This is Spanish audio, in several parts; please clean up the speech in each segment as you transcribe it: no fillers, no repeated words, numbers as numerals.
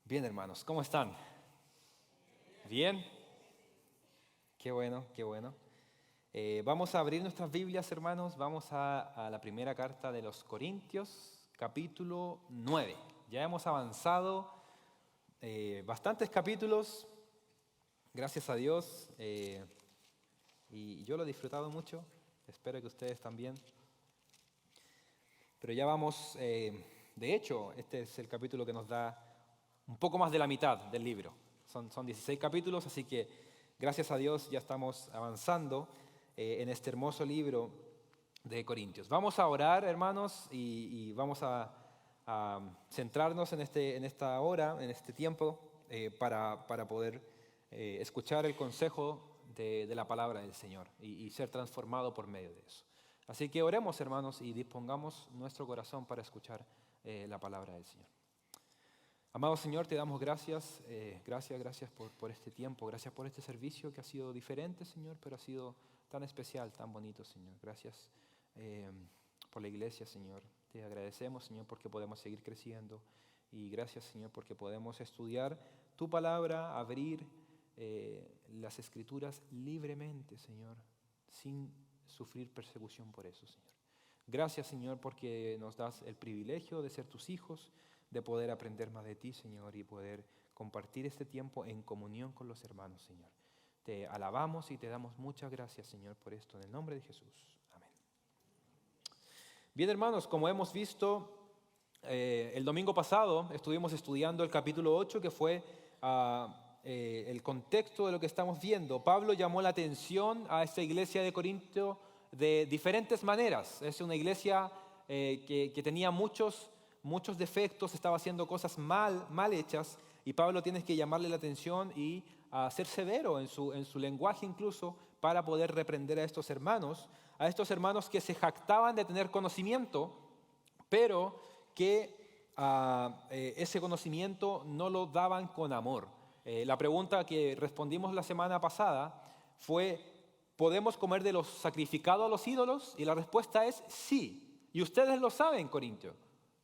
Bien, hermanos, ¿cómo están? ¿Bien? Qué bueno, qué bueno. Vamos a abrir nuestras Biblias, hermanos. Vamos a la primera carta de los Corintios, capítulo 9. Ya hemos avanzado bastantes capítulos, gracias a Dios, y yo lo he disfrutado mucho. Espero que ustedes también. Pero ya vamos, de hecho, este es el capítulo que nos da un poco más de la mitad del libro. Son 16 capítulos, así que gracias a Dios ya estamos avanzando en este hermoso libro de Corintios. Vamos a orar, hermanos, y vamos a centrarnos en esta hora, en este tiempo, para poder escuchar el consejo de la palabra del Señor y ser transformado por medio de eso. Así que oremos, hermanos, y dispongamos nuestro corazón para escuchar la palabra del Señor. Amado Señor, te damos gracias, gracias por este tiempo, gracias por este servicio que ha sido diferente, Señor, pero ha sido tan especial, tan bonito, Señor. Gracias por la iglesia, Señor. Te agradecemos, Señor, porque podemos seguir creciendo y gracias, Señor, porque podemos estudiar tu palabra, abrir las Escrituras libremente, Señor, sin sufrir persecución por eso, Señor. Gracias, Señor, porque nos das el privilegio de ser tus hijos, de poder aprender más de ti, Señor, y poder compartir este tiempo en comunión con los hermanos, Señor. Te alabamos y te damos muchas gracias, Señor, por esto, en el nombre de Jesús. Amén. Bien, hermanos, como hemos visto, el domingo pasado estuvimos estudiando el capítulo 8, que fue el contexto de lo que estamos viendo. Pablo llamó la atención a esta iglesia de Corinto de diferentes maneras. Es una iglesia que tenía muchos defectos, estaba haciendo cosas mal hechas, y Pablo tiene que llamarle la atención y ser severo en su lenguaje incluso para poder reprender a estos hermanos que se jactaban de tener conocimiento, pero que ese conocimiento no lo daban con amor. La pregunta que respondimos la semana pasada fue: ¿podemos comer de los sacrificados a los ídolos? Y la respuesta es sí. Y ustedes lo saben, Corintios.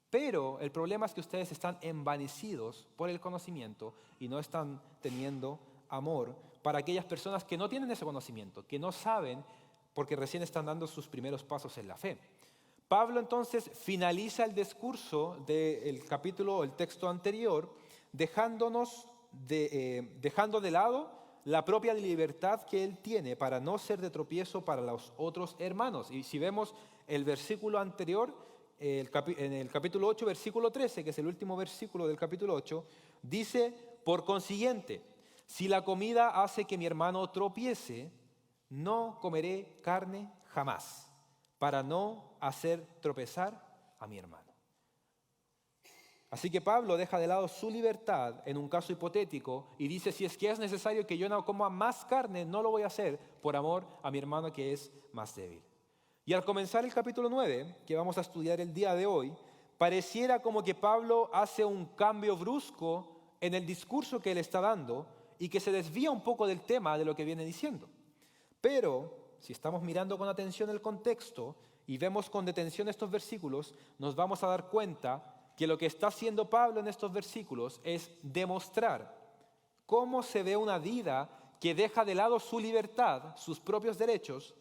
Pero el problema es que ustedes están envanecidos por el conocimiento y no están teniendo amor para aquellas personas que no tienen ese conocimiento, que no saben porque recién están dando sus primeros pasos en la fe. Pablo entonces finaliza el discurso del capítulo, el texto anterior, dejando de lado la propia libertad que él tiene para no ser de tropiezo para los otros hermanos. Y si vemos el versículo anterior, en el capítulo 8, versículo 13, que es el último versículo del capítulo 8, dice: por consiguiente, si la comida hace que mi hermano tropiece, no comeré carne jamás, para no hacer tropezar a mi hermano. Así que Pablo deja de lado su libertad en un caso hipotético y dice: si es que es necesario que yo no coma más carne, no lo voy a hacer por amor a mi hermano que es más débil. Y al comenzar el capítulo 9, que vamos a estudiar el día de hoy, pareciera como que Pablo hace un cambio brusco en el discurso que él está dando y que se desvía un poco del tema de lo que viene diciendo. Pero si estamos mirando con atención el contexto y vemos con detención estos versículos, nos vamos a dar cuenta que lo que está haciendo Pablo en estos versículos es demostrar cómo se ve una vida que deja de lado su libertad, sus propios derechos,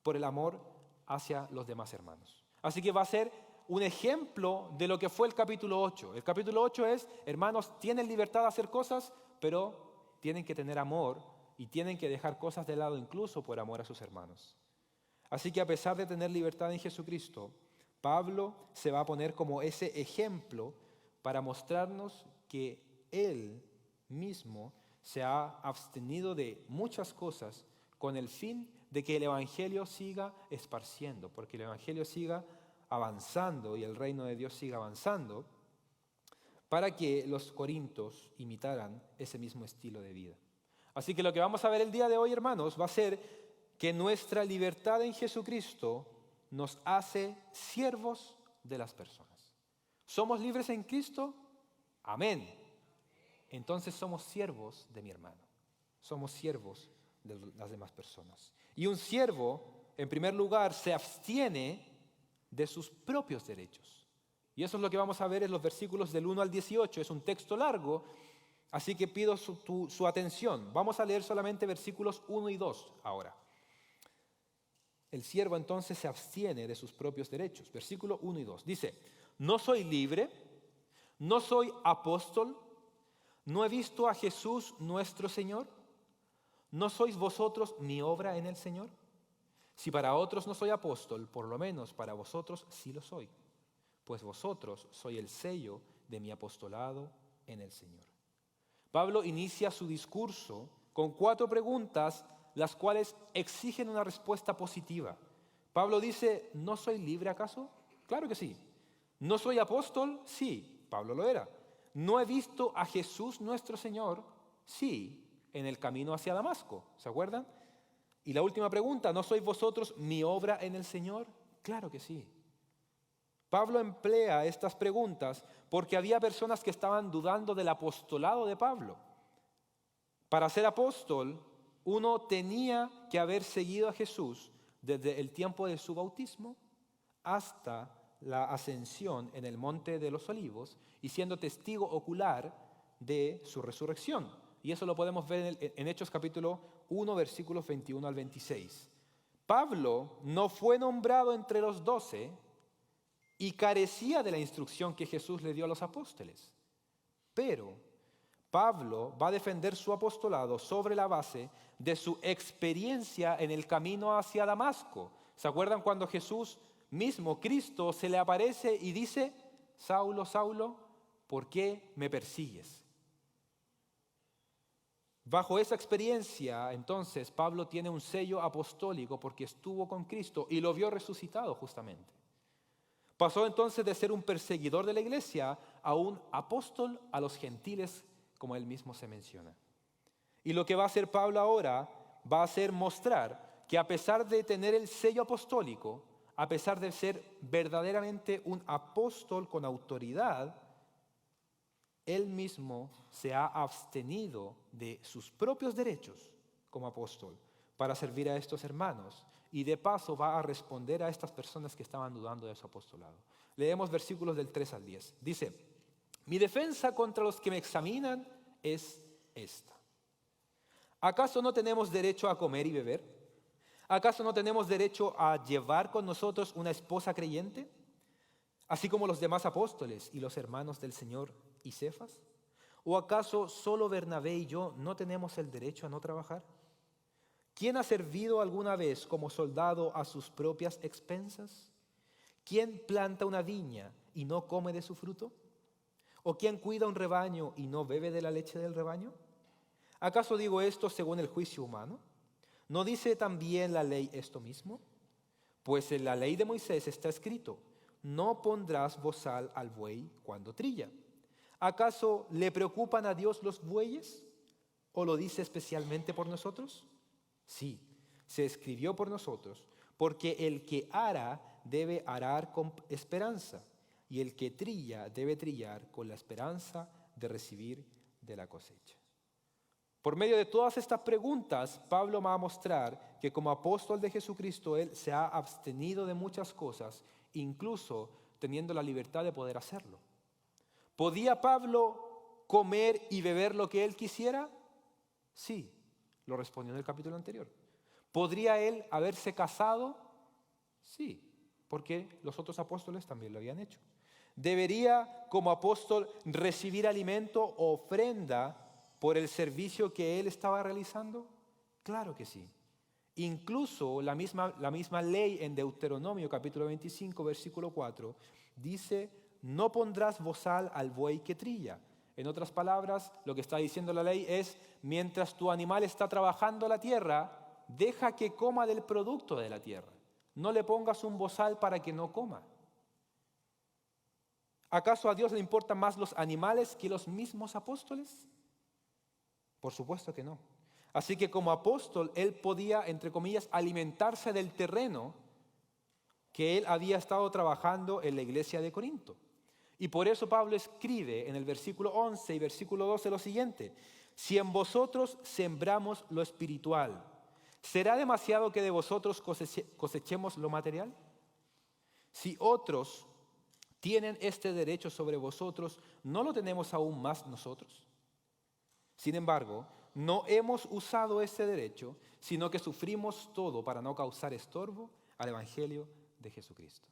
por el amor hacia los demás hermanos. Así que va a ser un ejemplo de lo que fue el capítulo 8. El capítulo 8 es: hermanos, tienen libertad de hacer cosas, pero tienen que tener amor y tienen que dejar cosas de lado incluso por amor a sus hermanos. Así que a pesar de tener libertad en Jesucristo, Pablo se va a poner como ese ejemplo para mostrarnos que él mismo se ha abstenido de muchas cosas con el fin de que el Evangelio siga esparciendo, porque el Evangelio siga avanzando y el reino de Dios siga avanzando, para que los corintios imitaran ese mismo estilo de vida. Así que lo que vamos a ver el día de hoy, hermanos, va a ser que nuestra libertad en Jesucristo nos hace siervos de las personas. ¿Somos libres en Cristo? Amén. Entonces somos siervos de mi hermano. Somos siervos de las demás personas. Y un siervo, en primer lugar, se abstiene de sus propios derechos. Y eso es lo que vamos a ver en los versículos del 1 al 18. Es un texto largo, así que pido su atención. Vamos a leer solamente versículos 1 y 2 ahora. El siervo entonces se abstiene de sus propios derechos. Versículo 1 y 2. Dice, no soy libre, no soy apóstol, no he visto a Jesús nuestro Señor. ¿No sois vosotros mi obra en el Señor? Si para otros no soy apóstol, por lo menos para vosotros sí lo soy, pues vosotros sois el sello de mi apostolado en el Señor. Pablo inicia su discurso con 4 preguntas, las cuales exigen una respuesta positiva. Pablo dice, ¿no soy libre acaso? Claro que sí. ¿No soy apóstol? Sí, Pablo lo era. ¿No he visto a Jesús nuestro Señor? Sí, en el camino hacia Damasco. ¿Se acuerdan? Y la última pregunta, ¿no sois vosotros mi obra en el Señor? Claro que sí. Pablo emplea estas preguntas porque había personas que estaban dudando del apostolado de Pablo. Para ser apóstol, uno tenía que haber seguido a Jesús desde el tiempo de su bautismo hasta la ascensión en el Monte de los Olivos y siendo testigo ocular de su resurrección. Y eso lo podemos ver en Hechos capítulo 1, versículos 21 al 26. Pablo no fue nombrado entre los 12 y carecía de la instrucción que Jesús le dio a los apóstoles. Pero Pablo va a defender su apostolado sobre la base de su experiencia en el camino hacia Damasco. ¿Se acuerdan cuando Jesús mismo, Cristo, se le aparece y dice, Saulo, Saulo, ¿por qué me persigues? Bajo esa experiencia, entonces, Pablo tiene un sello apostólico porque estuvo con Cristo y lo vio resucitado justamente. Pasó entonces de ser un perseguidor de la iglesia a un apóstol a los gentiles, como él mismo se menciona. Y lo que va a hacer Pablo ahora va a ser mostrar que a pesar de tener el sello apostólico, a pesar de ser verdaderamente un apóstol con autoridad, él mismo se ha abstenido de sus propios derechos como apóstol para servir a estos hermanos y de paso va a responder a estas personas que estaban dudando de su apostolado. Leemos versículos del 3 al 10. Dice, mi defensa contra los que me examinan es esta. ¿Acaso no tenemos derecho a comer y beber? ¿Acaso no tenemos derecho a llevar con nosotros una esposa creyente? Así como los demás apóstoles y los hermanos del Señor y Cefas. ¿O acaso solo Bernabé y yo no tenemos el derecho a no trabajar? ¿Quién ha servido alguna vez como soldado a sus propias expensas? ¿Quién planta una viña y no come de su fruto? ¿O quién cuida un rebaño y no bebe de la leche del rebaño? ¿Acaso digo esto según el juicio humano? ¿No dice también la ley esto mismo? Pues en la ley de Moisés está escrito, no pondrás bozal al buey cuando trilla. ¿Acaso le preocupan a Dios los bueyes? ¿O lo dice especialmente por nosotros? Sí, se escribió por nosotros, porque el que ara debe arar con esperanza, y el que trilla debe trillar con la esperanza de recibir de la cosecha. Por medio de todas estas preguntas, Pablo va a mostrar que como apóstol de Jesucristo, él se ha abstenido de muchas cosas, incluso teniendo la libertad de poder hacerlo. ¿Podía Pablo comer y beber lo que él quisiera? Sí, lo respondió en el capítulo anterior. ¿Podría él haberse casado? Sí, porque los otros apóstoles también lo habían hecho. ¿Debería como apóstol recibir alimento o ofrenda por el servicio que él estaba realizando? Claro que sí. Incluso la misma ley en Deuteronomio capítulo 25 versículo 4 dice, no pondrás bozal al buey que trilla. En otras palabras, lo que está diciendo la ley es, mientras tu animal está trabajando la tierra, deja que coma del producto de la tierra. No le pongas un bozal para que no coma. ¿Acaso a Dios le importan más los animales que los mismos apóstoles? Por supuesto que no. Así que como apóstol, él podía, entre comillas, alimentarse del terreno que él había estado trabajando en la iglesia de Corinto. Y por eso Pablo escribe en el versículo 11 y versículo 12 lo siguiente, si en vosotros sembramos lo espiritual, ¿será demasiado que de vosotros cosechemos lo material? Si otros tienen este derecho sobre vosotros, ¿no lo tenemos aún más nosotros? Sin embargo, no hemos usado este derecho, sino que sufrimos todo para no causar estorbo al Evangelio de Jesucristo.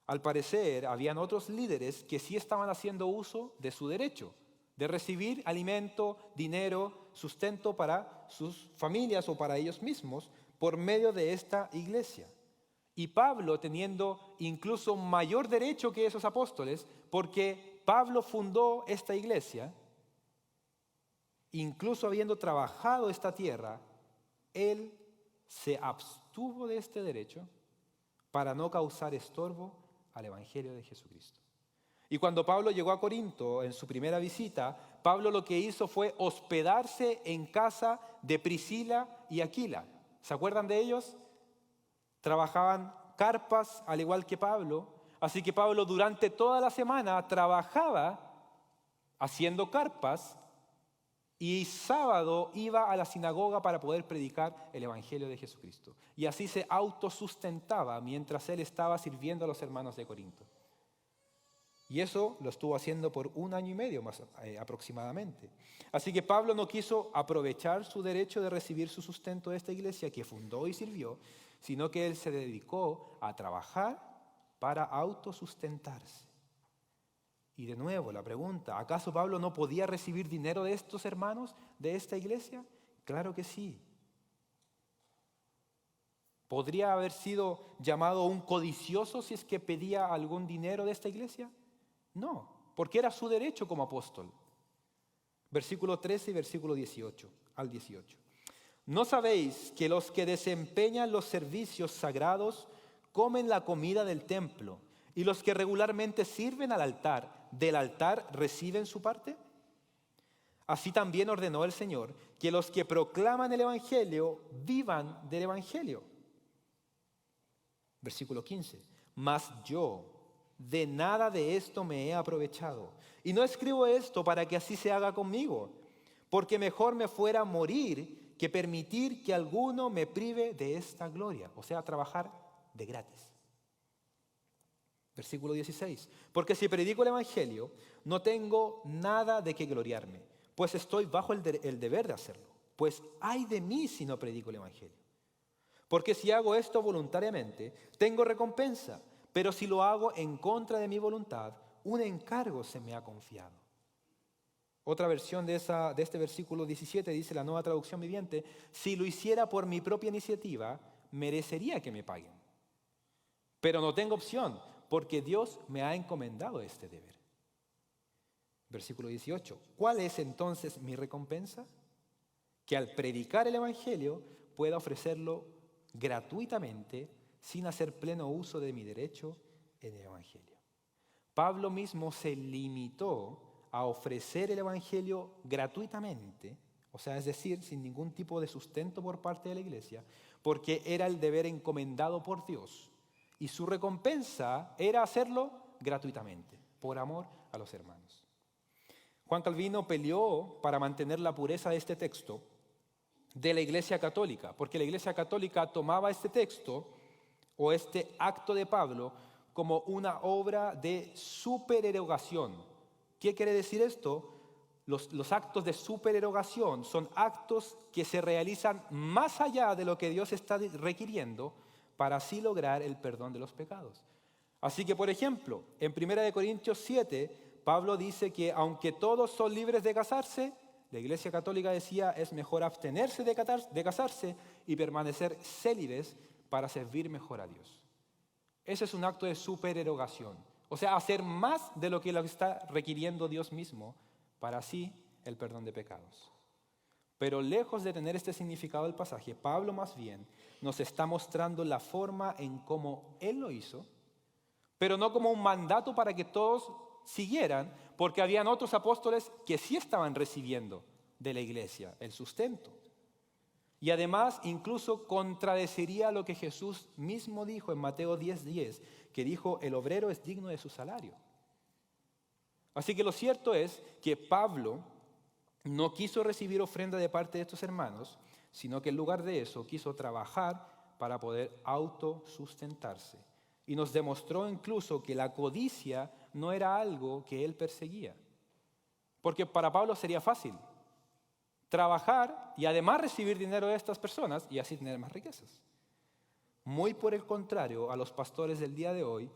Al parecer, habían otros líderes que sí estaban haciendo uso de su derecho, de recibir alimento, dinero, sustento para sus familias o para ellos mismos por medio de esta iglesia. Y Pablo teniendo incluso mayor derecho que esos apóstoles, porque Pablo fundó esta iglesia, incluso habiendo trabajado esta tierra, él se abstuvo de este derecho para no causar estorbo al Evangelio de Jesucristo. Y cuando Pablo llegó a Corinto en su primera visita, Pablo lo que hizo fue hospedarse en casa de Priscila y Aquila. ¿Se acuerdan de ellos? Trabajaban carpas al igual que Pablo, así que Pablo durante toda la semana trabajaba haciendo carpas y sábado iba a la sinagoga para poder predicar el Evangelio de Jesucristo. Y así se autosustentaba mientras él estaba sirviendo a los hermanos de Corinto. Y eso lo estuvo haciendo por 1 año y medio más aproximadamente. Así que Pablo no quiso aprovechar su derecho de recibir su sustento de esta iglesia que fundó y sirvió, sino que él se dedicó a trabajar para autosustentarse. Y de nuevo la pregunta, ¿acaso Pablo no podía recibir dinero de estos hermanos de esta iglesia? Claro que sí. ¿Podría haber sido llamado un codicioso si es que pedía algún dinero de esta iglesia? No, porque era su derecho como apóstol. Versículo 13 y versículo 18 al 18. ¿No sabéis que los que desempeñan los servicios sagrados comen la comida del templo y los que regularmente sirven al altar, del altar reciben su parte? Así también ordenó el Señor que los que proclaman el Evangelio vivan del Evangelio. Versículo 15. Mas yo de nada de esto me he aprovechado. Y no escribo esto para que así se haga conmigo, porque mejor me fuera morir que permitir que alguno me prive de esta gloria. O sea, trabajar de gratis. Versículo 16. Porque si predico el Evangelio, no tengo nada de qué gloriarme, pues estoy bajo el deber de hacerlo. Pues ay de mí si no predico el Evangelio. Porque si hago esto voluntariamente, tengo recompensa, pero si lo hago en contra de mi voluntad, un encargo se me ha confiado. Otra versión de este versículo 17 dice la Nueva Traducción Viviente: si lo hiciera por mi propia iniciativa, merecería que me paguen. Pero no tengo opción, porque Dios me ha encomendado este deber. Versículo 18. ¿Cuál es entonces mi recompensa? Que al predicar el Evangelio pueda ofrecerlo gratuitamente sin hacer pleno uso de mi derecho en el Evangelio. Pablo mismo se limitó a ofrecer el Evangelio gratuitamente, o sea, es decir, sin ningún tipo de sustento por parte de la iglesia, porque era el deber encomendado por Dios. Y su recompensa era hacerlo gratuitamente, por amor a los hermanos. Juan Calvino peleó para mantener la pureza de este texto de la Iglesia Católica, porque la Iglesia Católica tomaba este texto o este acto de Pablo como una obra de supererogación. ¿Qué quiere decir esto? Los actos de supererogación son actos que se realizan más allá de lo que Dios está requiriendo para así lograr el perdón de los pecados. Así que, por ejemplo, en 1 Corintios 7, Pablo dice que aunque todos son libres de casarse, la Iglesia Católica decía es mejor abstenerse de casarse y permanecer célibes para servir mejor a Dios. Ese es un acto de supererogación, o sea, hacer más de lo que está requiriendo Dios mismo para así el perdón de pecados. Pero lejos de tener este significado del pasaje, Pablo más bien nos está mostrando la forma en cómo él lo hizo, pero no como un mandato para que todos siguieran, porque habían otros apóstoles que sí estaban recibiendo de la iglesia el sustento. Y además incluso contradeciría lo que Jesús mismo dijo en Mateo 10:10, que dijo: el obrero es digno de su salario. Así que lo cierto es que Pablo no quiso recibir ofrenda de parte de estos hermanos, sino que en lugar de eso quiso trabajar para poder autosustentarse. y nos demostró incluso que la codicia no era algo que él perseguía. Porque para Pablo sería fácil trabajar y además recibir dinero de estas personas y así tener más riquezas. Muy por el contrario, a los pastores del día de hoy,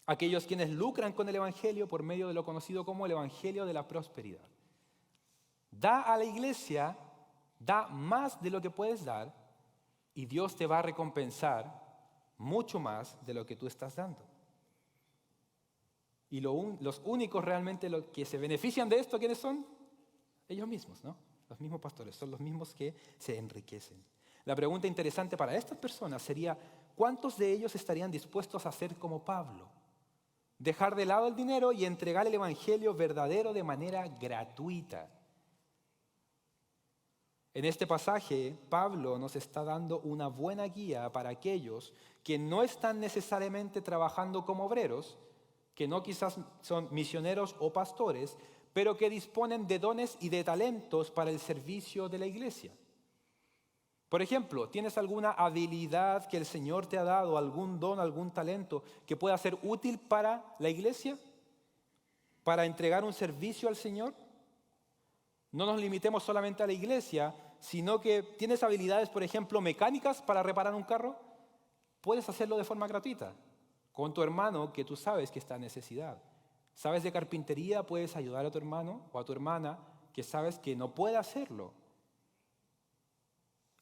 aquellos quienes lucran con el Evangelio por medio de lo conocido como el Evangelio de la prosperidad. Da a la iglesia, da más de lo que puedes dar y Dios te va a recompensar mucho más de lo que tú estás dando. Y los únicos realmente que se benefician de esto, ¿quiénes son? Ellos mismos, ¿no? Los mismos pastores, son los mismos que se enriquecen. La pregunta interesante para estas personas sería, ¿cuántos de ellos estarían dispuestos a ser como Pablo? Dejar de lado el dinero y entregar el evangelio verdadero de manera gratuita. En este pasaje, Pablo nos está dando una buena guía para aquellos que no están necesariamente trabajando como obreros, que no quizás son misioneros o pastores, pero que disponen de dones y de talentos para el servicio de la iglesia. Por ejemplo, ¿tienes alguna habilidad que el Señor te ha dado, algún don, algún talento que pueda ser útil para la iglesia? ¿Para entregar un servicio al Señor? No nos limitemos solamente a la iglesia, sino que tienes habilidades, por ejemplo, mecánicas para reparar un carro. Puedes hacerlo de forma gratuita, con tu hermano que tú sabes que está en necesidad. ¿Sabes de carpintería? Puedes ayudar a tu hermano o a tu hermana que sabes que no puede hacerlo.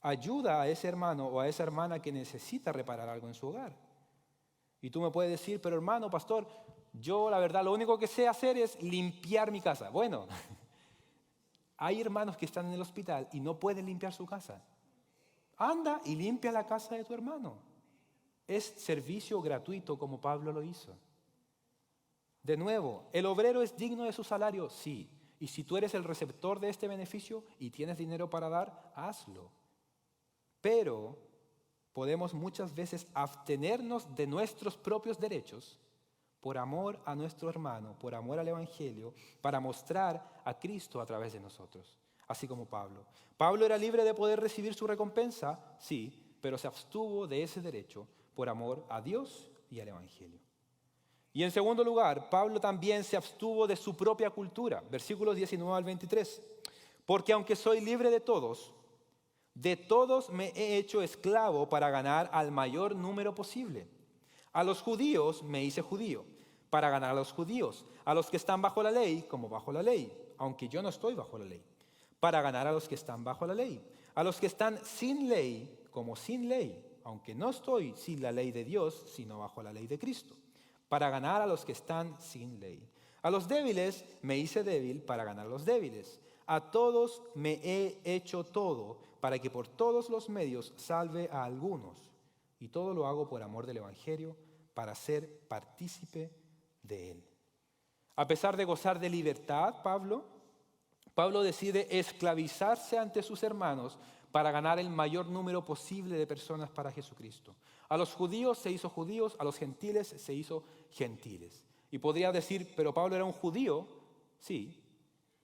Ayuda a ese hermano o a esa hermana que necesita reparar algo en su hogar. Y tú me puedes decir, pero hermano, pastor, yo la verdad lo único que sé hacer es limpiar mi casa. Bueno, hay hermanos que están en el hospital y no pueden limpiar su casa. Anda y limpia la casa de tu hermano. Es servicio gratuito como Pablo lo hizo. De nuevo, ¿el obrero es digno de su salario? Sí. Y si tú eres el receptor de este beneficio y tienes dinero para dar, hazlo. Pero podemos muchas veces abstenernos de nuestros propios derechos por amor a nuestro hermano, por amor al Evangelio, para mostrar a Cristo a través de nosotros, así como Pablo. ¿Pablo era libre de poder recibir su recompensa? Sí, pero se abstuvo de ese derecho por amor a Dios y al Evangelio. Y en segundo lugar, Pablo también se abstuvo de su propia cultura, versículos 19 al 23. Porque aunque soy libre de todos me he hecho esclavo para ganar al mayor número posible. A los judíos me hice judío, para ganar a los judíos. A los que están bajo la ley, como bajo la ley, aunque yo no estoy bajo la ley, para ganar a los que están bajo la ley. A los que están sin ley, como sin ley, aunque no estoy sin la ley de Dios, sino bajo la ley de Cristo, para ganar a los que están sin ley. A los débiles me hice débil para ganar a los débiles. A todos me he hecho todo, para que por todos los medios salve a algunos. Y todo lo hago por amor del Evangelio, para ser partícipe de él. A pesar de gozar de libertad, Pablo decide esclavizarse ante sus hermanos para ganar el mayor número posible de personas para Jesucristo. A los judíos se hizo judíos, a los gentiles se hizo gentiles. Y podría decir, pero Pablo era un judío, sí,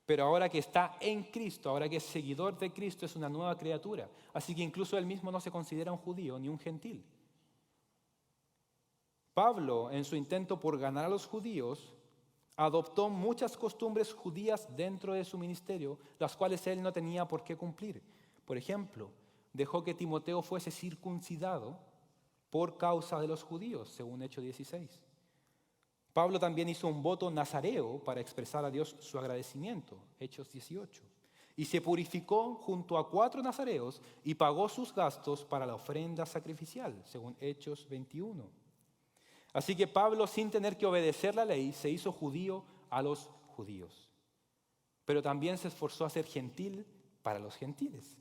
pero ahora que está en Cristo, ahora que es seguidor de Cristo, es una nueva criatura. Así que incluso él mismo no se considera un judío ni un gentil. Pablo, en su intento por ganar a los judíos, adoptó muchas costumbres judías dentro de su ministerio, las cuales él no tenía por qué cumplir. Por ejemplo, dejó que Timoteo fuese circuncidado por causa de los judíos, según Hechos 16. Pablo también hizo un voto nazareo para expresar a Dios su agradecimiento, Hechos 18. Y se purificó junto a 4 nazareos y pagó sus gastos para la ofrenda sacrificial, según Hechos 21. Así que Pablo, sin tener que obedecer la ley, se hizo judío a los judíos. Pero también se esforzó a ser gentil para los gentiles.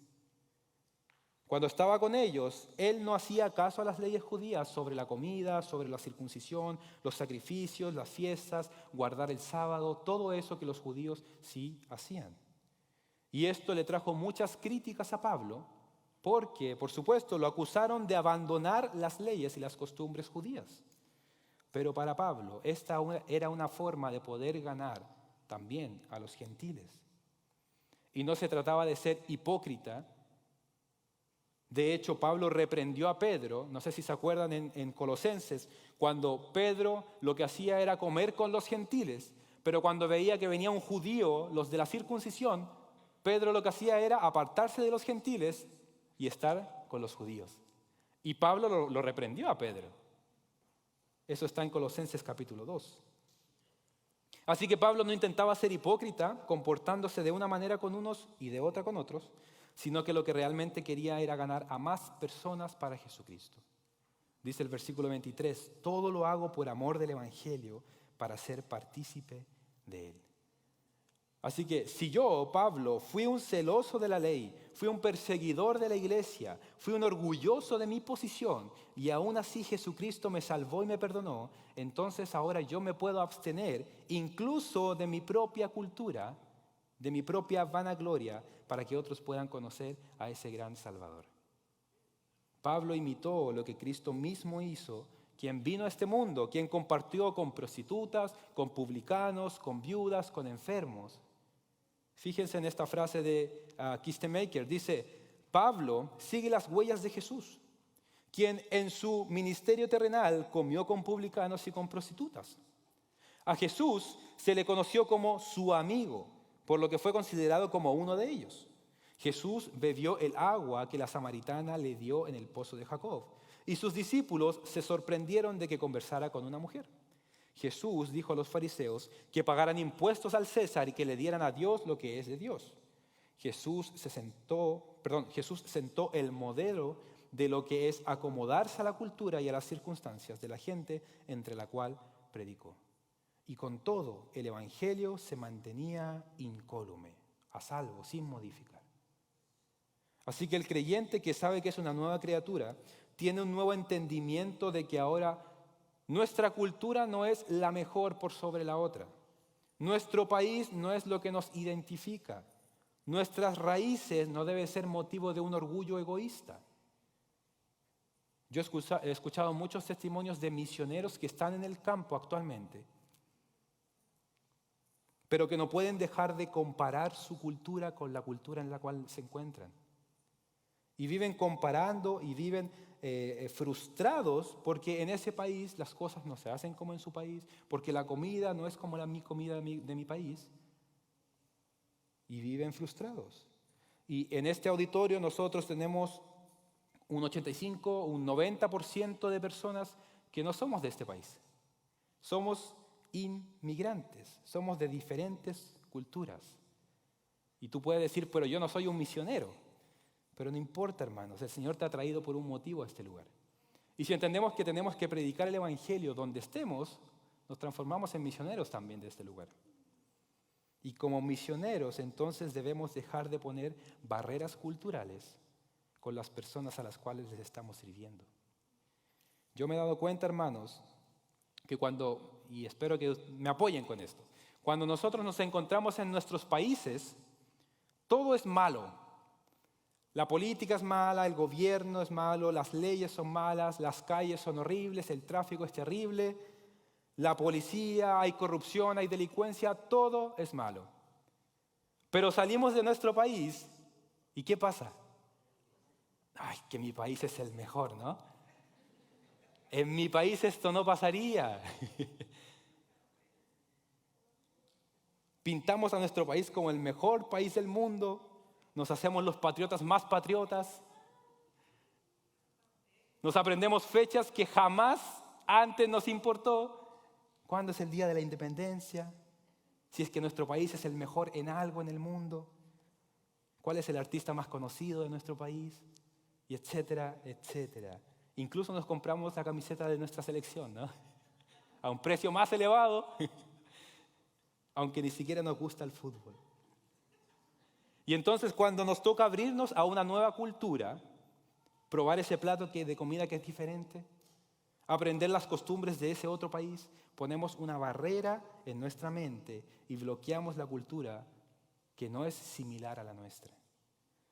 Cuando estaba con ellos, él no hacía caso a las leyes judías sobre la comida, sobre la circuncisión, los sacrificios, las fiestas, guardar el sábado, todo eso que los judíos sí hacían. Y esto le trajo muchas críticas a Pablo, porque, por supuesto, lo acusaron de abandonar las leyes y las costumbres judías. Pero para Pablo, esta era una forma de poder ganar también a los gentiles. Y no se trataba de ser hipócrita, De hecho, Pablo reprendió a Pedro, no sé si se acuerdan en Colosenses, cuando Pedro lo que hacía era comer con los gentiles, pero cuando veía que venía un judío, los de la circuncisión, Pedro lo que hacía era apartarse de los gentiles y estar con los judíos. Y Pablo lo reprendió a Pedro. Eso está en Colosenses capítulo 2. Así que Pablo no intentaba ser hipócrita, comportándose de una manera con unos y de otra con otros, sino que lo que realmente quería era ganar a más personas para Jesucristo. Dice el versículo 23, todo lo hago por amor del Evangelio, para ser partícipe de él. Así que si yo, Pablo, fui un celoso de la ley, fui un perseguidor de la iglesia, fui un orgulloso de mi posición y aún así Jesucristo me salvó y me perdonó, entonces ahora yo me puedo abstener incluso de mi propia cultura, de mi propia vanagloria, para que otros puedan conocer a ese gran Salvador. Pablo imitó lo que Cristo mismo hizo, quien vino a este mundo, quien compartió con prostitutas, con publicanos, con viudas, con enfermos. Fíjense en esta frase de Kistemaker, dice, Pablo sigue las huellas de Jesús, quien en su ministerio terrenal comió con publicanos y con prostitutas. A Jesús se le conoció como su amigo, por lo que fue considerado como uno de ellos. Jesús bebió el agua que la samaritana le dio en el pozo de Jacob, y sus discípulos se sorprendieron de que conversara con una mujer. Jesús dijo a los fariseos que pagaran impuestos al César y que le dieran a Dios lo que es de Dios. Jesús sentó el modelo de lo que es acomodarse a la cultura y a las circunstancias de la gente entre la cual predicó. Y con todo, el evangelio se mantenía incólume, a salvo, sin modificar. Así que el creyente que sabe que es una nueva criatura tiene un nuevo entendimiento de que ahora nuestra cultura no es la mejor por sobre la otra. Nuestro país no es lo que nos identifica. Nuestras raíces no deben ser motivo de un orgullo egoísta. Yo he escuchado muchos testimonios de misioneros que están en el campo actualmente, pero que no pueden dejar de comparar su cultura con la cultura en la cual se encuentran. Y viven comparando y viven frustrados porque en ese país las cosas no se hacen como en su país, porque la comida no es como mi comida de mi país. Y viven frustrados. Y en este auditorio nosotros tenemos un 85, un 90% de personas que no somos de este país. Somos inmigrantes, somos de diferentes culturas. Y tú puedes decir, pero yo no soy un misionero. Pero no importa, hermanos, el Señor te ha traído por un motivo a este lugar. Y si entendemos que tenemos que predicar el Evangelio donde estemos, nos transformamos en misioneros también de este lugar. Y como misioneros, entonces debemos dejar de poner barreras culturales con las personas a las cuales les estamos sirviendo. Yo me he dado cuenta, hermanos, que y espero que me apoyen con esto, cuando nosotros nos encontramos en nuestros países, todo es malo. La política es mala, el gobierno es malo, las leyes son malas, las calles son horribles, el tráfico es terrible, la policía, hay corrupción, hay delincuencia, todo es malo. Pero salimos de nuestro país y ¿qué pasa? Ay, que mi país es el mejor, ¿no? En mi país esto no pasaría. Pintamos a nuestro país como el mejor país del mundo. Nos hacemos los patriotas más patriotas. Nos aprendemos fechas que jamás antes nos importó. ¿Cuándo es el día de la independencia? Si es que nuestro país es el mejor en algo en el mundo. ¿Cuál es el artista más conocido de nuestro país? Y etcétera, etcétera. Incluso nos compramos la camiseta de nuestra selección, ¿no? A un precio más elevado, aunque ni siquiera nos gusta el fútbol. Y entonces cuando nos toca abrirnos a una nueva cultura, probar ese plato de comida que es diferente, aprender las costumbres de ese otro país, ponemos una barrera en nuestra mente y bloqueamos la cultura que no es similar a la nuestra.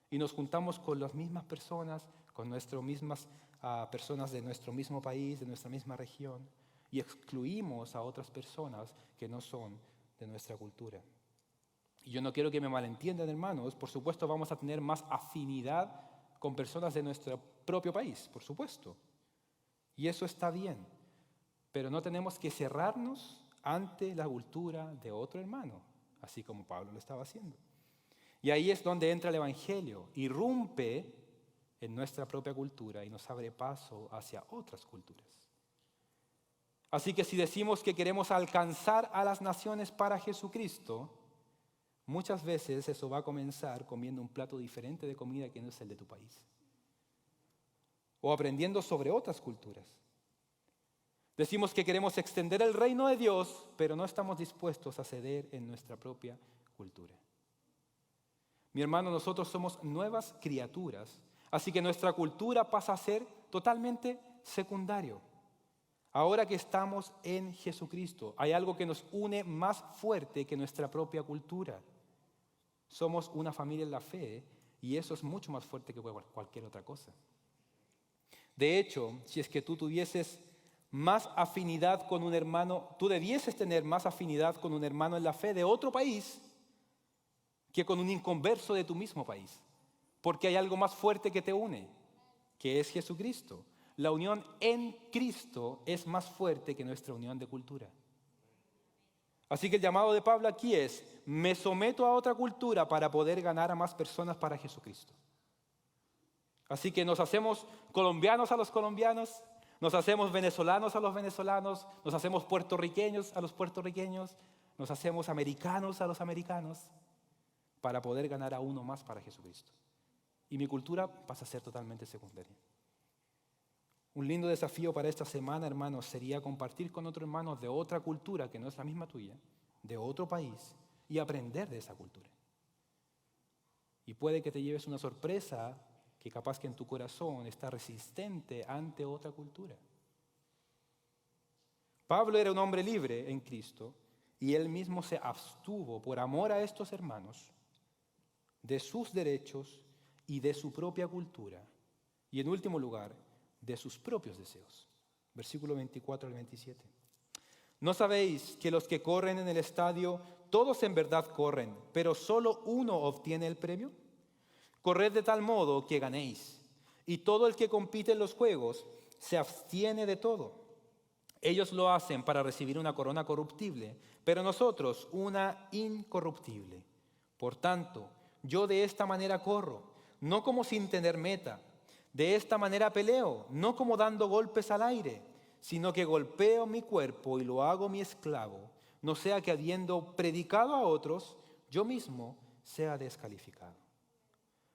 Y nos juntamos con las mismas personas, con nuestras mismas personas de nuestro mismo país, de nuestra misma región, y excluimos a otras personas que no son de nuestra cultura. Y yo no quiero que me malentiendan, hermanos. Por supuesto vamos a tener más afinidad con personas de nuestro propio país, por supuesto. Y eso está bien, pero no tenemos que cerrarnos ante la cultura de otro hermano, así como Pablo lo estaba haciendo. Y ahí es donde entra el Evangelio, irrumpe en nuestra propia cultura y nos abre paso hacia otras culturas. Así que si decimos que queremos alcanzar a las naciones para Jesucristo, muchas veces eso va a comenzar comiendo un plato diferente de comida que no es el de tu país. O aprendiendo sobre otras culturas. Decimos que queremos extender el reino de Dios, pero no estamos dispuestos a ceder en nuestra propia cultura. Mi hermano, nosotros somos nuevas criaturas, así que nuestra cultura pasa a ser totalmente secundario. Ahora que estamos en Jesucristo, hay algo que nos une más fuerte que nuestra propia cultura. Somos una familia en la fe y eso es mucho más fuerte que cualquier otra cosa. De hecho, si es que tú tuvieses más afinidad con un hermano, tú debieses tener más afinidad con un hermano en la fe de otro país que con un inconverso de tu mismo país. Porque hay algo más fuerte que te une, que es Jesucristo. La unión en Cristo es más fuerte que nuestra unión de cultura. Así que el llamado de Pablo aquí es, me someto a otra cultura para poder ganar a más personas para Jesucristo. Así que nos hacemos colombianos a los colombianos, nos hacemos venezolanos a los venezolanos, nos hacemos puertorriqueños a los puertorriqueños, nos hacemos americanos a los americanos para poder ganar a uno más para Jesucristo. Y mi cultura pasa a ser totalmente secundaria. Un lindo desafío para esta semana, hermanos, sería compartir con otros hermanos de otra cultura que no es la misma tuya, de otro país, y aprender de esa cultura. Y puede que te lleves una sorpresa que capaz que en tu corazón está resistente ante otra cultura. Pablo era un hombre libre en Cristo y él mismo se abstuvo por amor a estos hermanos de sus derechos y de su propia cultura. Y en último lugar, de sus propios deseos. Versículo 24 al 27. ¿No sabéis que los que corren en el estadio, todos en verdad corren, pero solo uno obtiene el premio? Corred de tal modo que ganéis. Y todo el que compite en los juegos se abstiene de todo. Ellos lo hacen para recibir una corona corruptible, pero nosotros una incorruptible. Por tanto, yo de esta manera corro, no como sin tener meta. De esta manera peleo, no como dando golpes al aire, sino que golpeo mi cuerpo y lo hago mi esclavo, no sea que habiendo predicado a otros, yo mismo sea descalificado.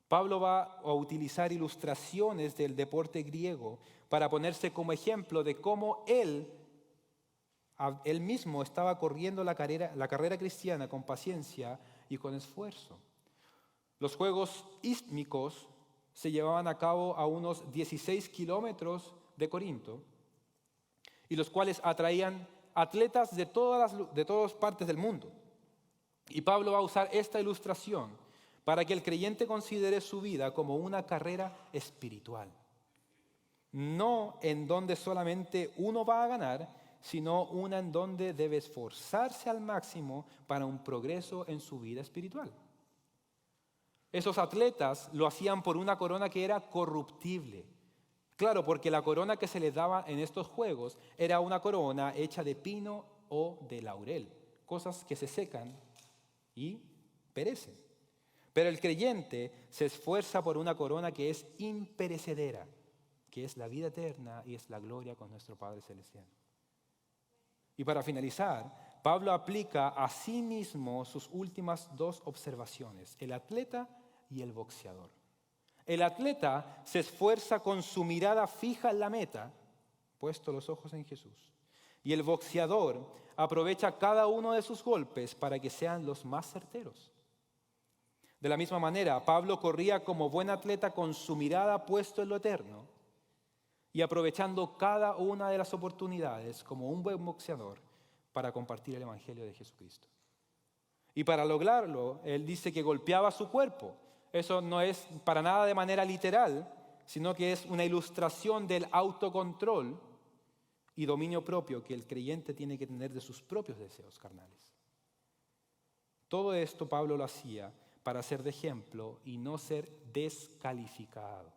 Pablo va a utilizar ilustraciones del deporte griego para ponerse como ejemplo de cómo él mismo estaba corriendo la carrera cristiana con paciencia y con esfuerzo. Los Juegos Istmicos se llevaban a cabo a unos 16 kilómetros de Corinto, y los cuales atraían atletas de todas partes del mundo. Y Pablo va a usar esta ilustración para que el creyente considere su vida como una carrera espiritual. No en donde solamente uno va a ganar, sino una en donde debe esforzarse al máximo para un progreso en su vida espiritual. Esos atletas lo hacían por una corona que era corruptible. Claro, porque la corona que se les daba en estos juegos era una corona hecha de pino o de laurel, cosas que se secan y perecen. Pero el creyente se esfuerza por una corona que es imperecedera, que es la vida eterna y es la gloria con nuestro Padre Celestial. Y para finalizar, Pablo aplica a sí mismo sus últimas dos observaciones, el atleta y el boxeador. El atleta se esfuerza con su mirada fija en la meta, puesto los ojos en Jesús. Y el boxeador aprovecha cada uno de sus golpes para que sean los más certeros. De la misma manera, Pablo corría como buen atleta con su mirada puesta en lo eterno y aprovechando cada una de las oportunidades como un buen boxeador para compartir el Evangelio de Jesucristo. Y para lograrlo, él dice que golpeaba su cuerpo. Eso no es para nada de manera literal, sino que es una ilustración del autocontrol y dominio propio que el creyente tiene que tener de sus propios deseos carnales. Todo esto Pablo lo hacía para ser de ejemplo y no ser descalificado.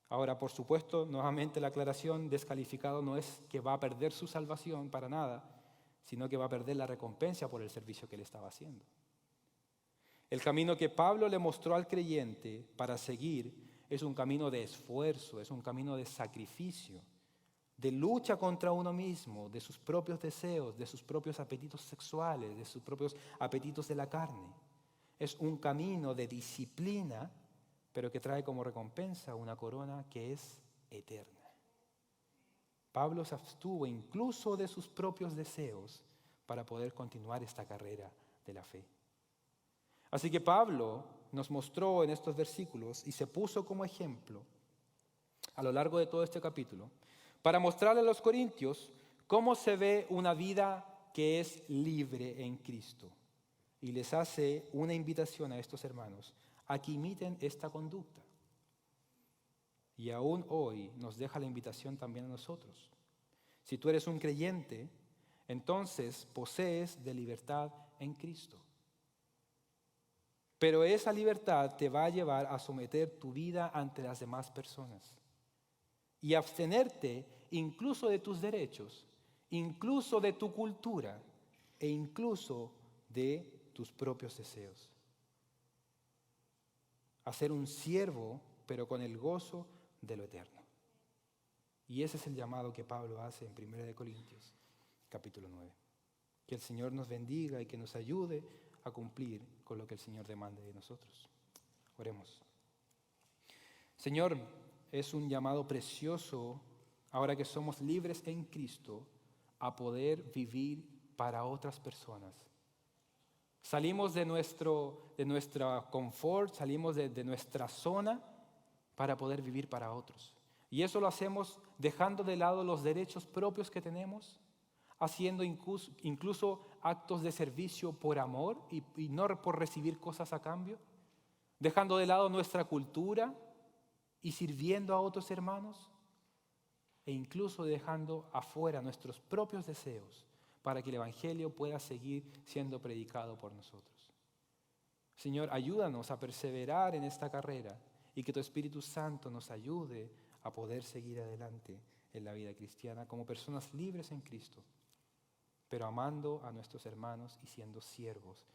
Ahora, por supuesto, nuevamente la aclaración, descalificado no es que va a perder su salvación para nada, sino que va a perder la recompensa por el servicio que él estaba haciendo. El camino que Pablo le mostró al creyente para seguir es un camino de esfuerzo, es un camino de sacrificio, de lucha contra uno mismo, de sus propios deseos, de sus propios apetitos sexuales, de sus propios apetitos de la carne. Es un camino de disciplina, pero que trae como recompensa una corona que es eterna. Pablo se abstuvo incluso de sus propios deseos para poder continuar esta carrera de la fe. Así que Pablo nos mostró en estos versículos y se puso como ejemplo a lo largo de todo este capítulo para mostrarle a los corintios cómo se ve una vida que es libre en Cristo. Y les hace una invitación a estos hermanos a que imiten esta conducta. Y aún hoy nos deja la invitación también a nosotros. Si tú eres un creyente, entonces posees de libertad en Cristo. Pero esa libertad te va a llevar a someter tu vida ante las demás personas y abstenerte incluso de tus derechos, incluso de tu cultura e incluso de tus propios deseos. A ser un siervo, pero con el gozo de lo eterno. Y ese es el llamado que Pablo hace en 1 Corintios, capítulo 9. Que el Señor nos bendiga y que nos ayude a cumplir con lo que el Señor demande de nosotros. Oremos. Señor, es un llamado precioso, ahora que somos libres en Cristo, a poder vivir para otras personas. Salimos de nuestra confort, salimos de nuestra zona para poder vivir para otros. Y eso lo hacemos dejando de lado los derechos propios que tenemos, haciendo incluso actos de servicio por amor y no por recibir cosas a cambio, dejando de lado nuestra cultura y sirviendo a otros hermanos, e incluso dejando afuera nuestros propios deseos para que el Evangelio pueda seguir siendo predicado por nosotros. Señor, ayúdanos a perseverar en esta carrera y que tu Espíritu Santo nos ayude a poder seguir adelante en la vida cristiana como personas libres en Cristo, pero amando a nuestros hermanos y siendo siervos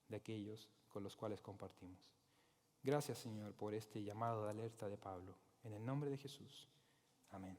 de aquellos con los cuales compartimos. Gracias, Señor, por este llamado de alerta de Pablo. En el nombre de Jesús. Amén.